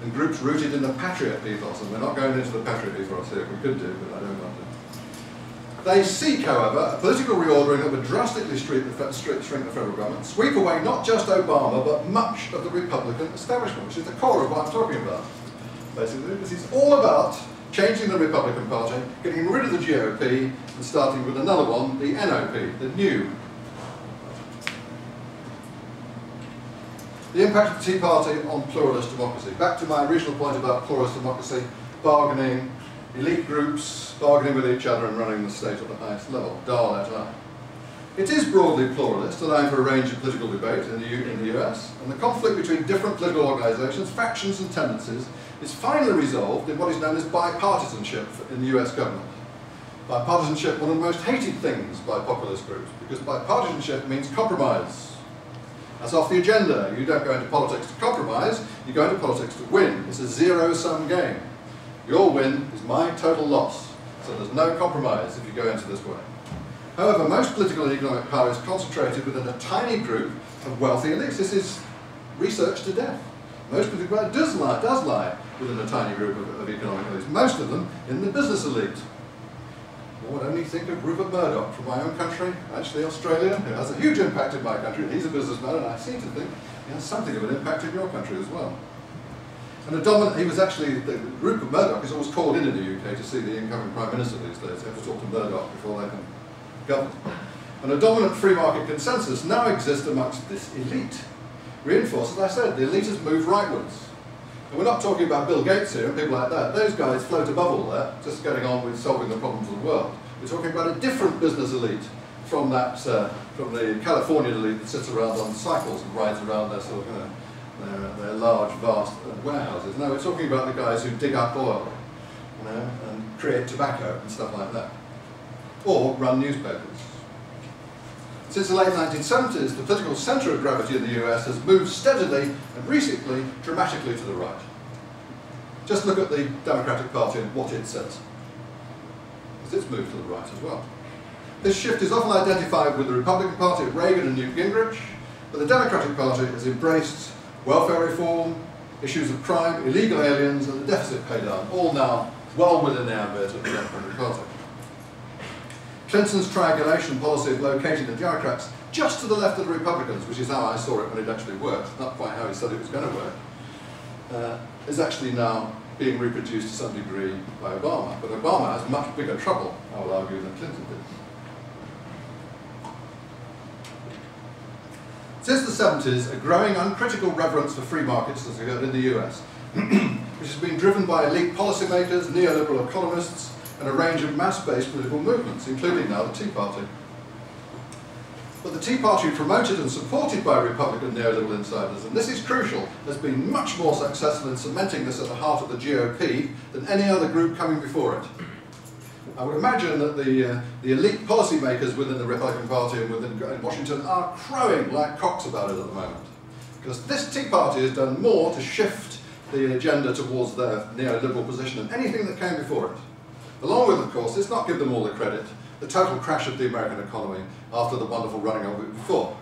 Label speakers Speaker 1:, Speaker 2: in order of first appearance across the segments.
Speaker 1: and groups rooted in the patriot ethos, and we're not going into the patriot ethos here. We could do, but I don't want to. They seek, however, a political reordering that would drastically shrink the federal government, sweep away not just Obama, but much of the Republican establishment, which is the core of what I'm talking about. Basically, this is all about changing the Republican Party, getting rid of the GOP, and starting with another one, the NOP, the new. The impact of the Tea Party on pluralist democracy. Back to my original point about pluralist democracy, bargaining, elite groups bargaining with each other and running the state at the highest level, dar et al. It is broadly pluralist, allowing for a range of political debate in the US, and the conflict between different political organisations, factions and tendencies is finally resolved in what is known as bipartisanship in the US government. Bipartisanship, one of the most hated things by populist groups, because bipartisanship means compromise. That's off the agenda. You don't go into politics to compromise, you go into politics to win. It's a zero-sum game. Your win is my total loss. So there's no compromise if you go into this way. However, most political and economic power is concentrated within a tiny group of wealthy elites. This is research to death. Most political power does lie within a tiny group of economic elites, most of them in the business elite. One would only think of Rupert Murdoch from my own country, actually Australia, who has a huge impact in my country. He's a businessman, and I seem to think he has something of an impact in your country as well. And he was actually, Rupert Murdoch is always called in the UK to see the incoming Prime Minister these days. They have to talk to Murdoch before they can govern. And a dominant free market consensus now exists amongst this elite. Reinforced, as I said, the elite has moved rightwards. And we're not talking about Bill Gates here and people like that. Those guys float above all that, just getting on with solving the problems of the world. We're talking about a different business elite from that, from the Californian elite that sits around on cycles and rides around their sort of, their large, vast warehouses. No, we're talking about the guys who dig up oil, and create tobacco and stuff like that, or run newspapers. Since the late 1970s, the political centre of gravity in the US has moved steadily and recently dramatically to the right. Just look at the Democratic Party and what it says, because it's moved to the right as well. This shift is often identified with the Republican Party of Reagan and Newt Gingrich, but the Democratic Party has embraced welfare reform, issues of crime, illegal aliens, and the deficit pay down, all now well within the ambit of the Democratic Party. Clinton's triangulation policy of locating the Democrats just to the left of the Republicans, which is how I saw it when it actually worked, not quite how he said it was going to work, is actually now being reproduced to some degree by Obama. But Obama has much bigger trouble, I will argue, than Clinton did. Since the 70s, a growing uncritical reverence for free markets has occurred in the US, which has been driven by elite policymakers, neoliberal economists, and a range of mass-based political movements, including now the Tea Party. But the Tea Party, promoted and supported by Republican neoliberal insiders, and this is crucial, has been much more successful in cementing this at the heart of the GOP than any other group coming before it. I would imagine that the elite policymakers within the Republican Party and within Washington are crowing like cocks about it at the moment. Because this Tea Party has done more to shift the agenda towards their neoliberal position than anything that came before it. Along with, of course, let's not give them all the credit, the total crash of the American economy after the wonderful running of it before.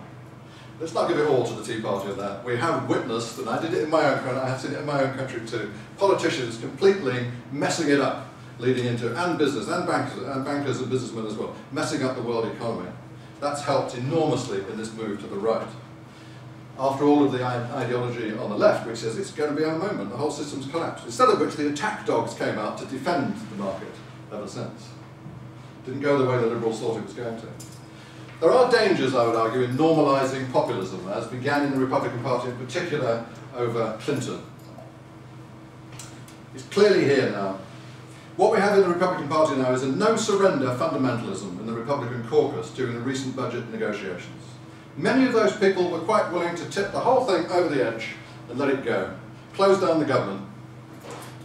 Speaker 1: Let's not give it all to the Tea Party of that. We have witnessed, and I did it in my own country, I have seen it in my own country too, politicians completely messing it up, leading into, and business, and bankers and businessmen as well, messing up the world economy. That's helped enormously in this move to the right. After all of the ideology on the left, which says it's going to be our moment, the whole system's collapsed, instead of which the attack dogs came out to defend the market ever since. Didn't go the way the Liberals thought it was going to. There are dangers, I would argue, in normalising populism, as began in the Republican Party in particular over Clinton. It's clearly here now. What we have in the Republican Party now is a no-surrender fundamentalism in the Republican caucus during the recent budget negotiations. Many of those people were quite willing to tip the whole thing over the edge and let it go, close down the government,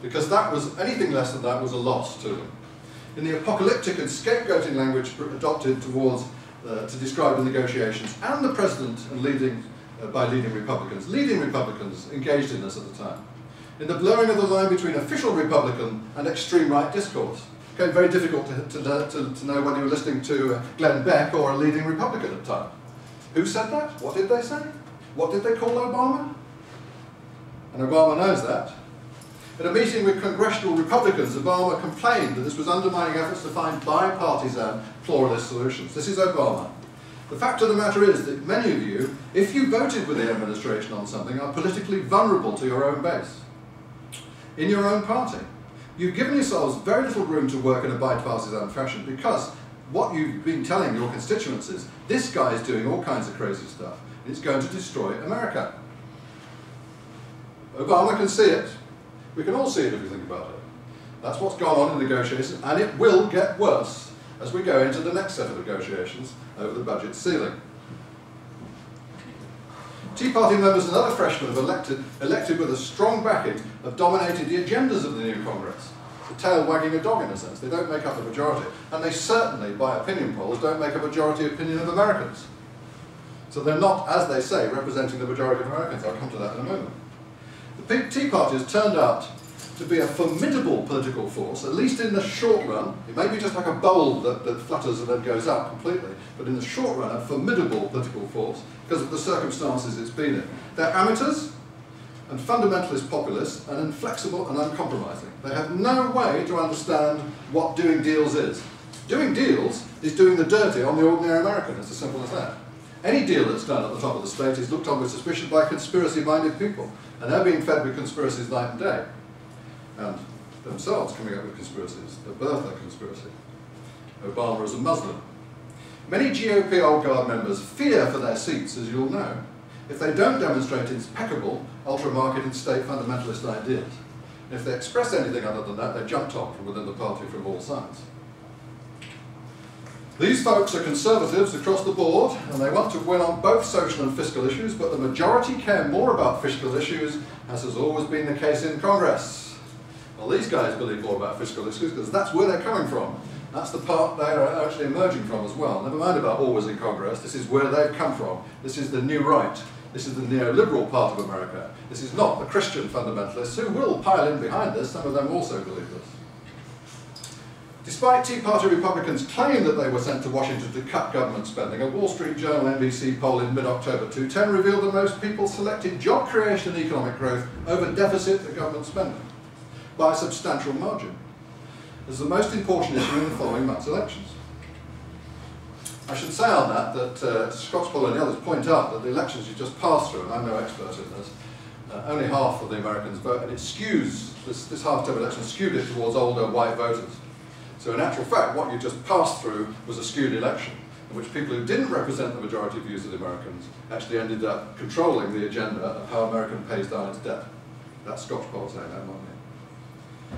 Speaker 1: because that was, anything less than that was a loss to them. In the apocalyptic and scapegoating language adopted towards, to describe the negotiations, and the president and by leading Republicans engaged in this at the time. In the blurring of the line between official Republican and extreme right discourse. It became very difficult to know whether you were listening to Glenn Beck or a leading Republican at the time. Who said that? What did they say? What did they call Obama? And Obama knows that. At a meeting with congressional Republicans, Obama complained that this was undermining efforts to find bipartisan pluralist solutions. This is Obama. The fact of the matter is that many of you, if you voted with the administration on something, are politically vulnerable to your own base, in your own party. You've given yourselves very little room to work in a bipartisan fashion because what you've been telling your constituents is, this guy is doing all kinds of crazy stuff, and it's going to destroy America. Obama can see it. We can all see it if we think about it. That's what's gone on in negotiations, and it will get worse as we go into the next set of negotiations over the budget ceiling. Tea Party members and other freshmen have elected with a strong backing, have dominated the agendas of the new Congress. The tail wagging a dog in a sense. They don't make up the majority. And they certainly, by opinion polls, don't make a majority opinion of Americans. So they're not, as they say, representing the majority of Americans. I'll come to that in a moment. The Tea Party has turned out to be a formidable political force, at least in the short run. It may be just like a bulb that flutters and then goes out completely, but in the short run, a formidable political force because of the circumstances it's been in. They're amateurs and fundamentalist populists and inflexible and uncompromising. They have no way to understand what doing deals is. Doing deals is doing the dirty on the ordinary American. It's as simple as that. Any deal that's done at the top of the state is looked on with suspicion by conspiracy-minded people, and they're being fed with conspiracies night and day, and themselves coming up with conspiracies that birth that conspiracy. Obama is a Muslim. Many GOP old guard members fear for their seats, as you'll know, if they don't demonstrate impeccable ultra-market and state fundamentalist ideas. And if they express anything other than that, they're jumped on from within the party from all sides. These folks are conservatives across the board, and they want to win on both social and fiscal issues, but the majority care more about fiscal issues, as has always been the case in Congress. Well, these guys believe more about fiscal issues because that's where they're coming from. That's the part they're actually emerging from as well. Never mind about always in Congress, this is where they've come from. This is the new right. This is the neoliberal part of America. This is not the Christian fundamentalists who will pile in behind this. Some of them also believe this. Despite Tea Party Republicans' claim that they were sent to Washington to cut government spending, a Wall Street Journal NBC poll in mid-October 2010 revealed that most people selected job creation and economic growth over deficit and government spending by a substantial margin as the most important issue in the following month's elections. I should say on that Scott's poll and the others point out that the elections you just passed through, and I'm no expert in this, only half of the Americans vote, and it skews, this half-term election skewed it towards older white voters. So in actual fact, what you just passed through was a skewed election, in which people who didn't represent the majority views of the Americans actually ended up controlling the agenda of how America pays down its debt. That's Scott's poll saying that, not me.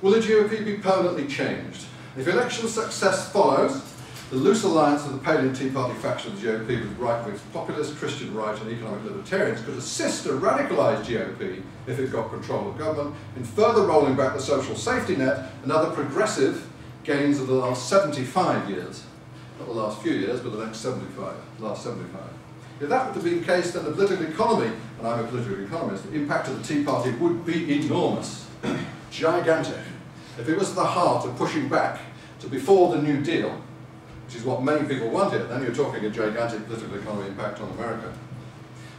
Speaker 1: Will the GOP be permanently changed? If election success follows, the loose alliance of the Palin Tea Party faction of the GOP with right-wing populist, Christian right and economic libertarians could assist a radicalised GOP, if it got control of government, in further rolling back the social safety net and other progressive gains of the last 75 years. Not the last few years, but the next 75, the last 75. If that were to be the case, then the political economy, and I'm a political economist, the impact of the Tea Party would be enormous, gigantic. If it was the heart of pushing back to before the New Deal, which is what many people wanted, then you're talking a gigantic political economy impact on America,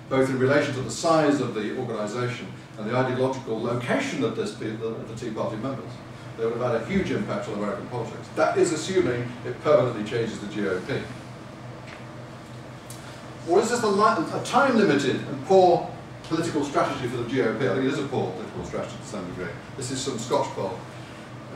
Speaker 1: both in relation to the size of the organisation and the ideological location of the Tea Party members. They would have had a huge impact on American politics. That is assuming it permanently changes the GOP. Or is this a time-limited and poor political strategy for the GOP? I think it is a poor political strategy to some degree. This is some Scotch poll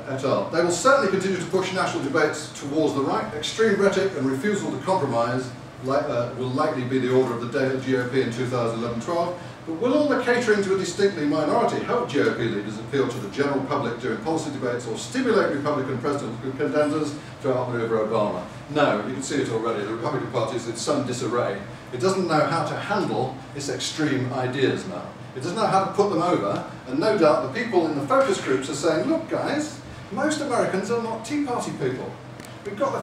Speaker 1: et al. They will certainly continue to push national debates towards the right. Extreme rhetoric and refusal to compromise will likely be the order of the day at the GOP in 2011-12. But will all the catering to a distinctly minority help GOP leaders appeal to the general public during policy debates or stimulate Republican presidential contenders to outmaneuver Obama? No, you can see it already. The Republican Party is in some disarray. It doesn't know how to handle its extreme ideas now. It doesn't know how to put them over, and no doubt the people in the focus groups are saying, look guys, most Americans are not Tea Party people. We've got the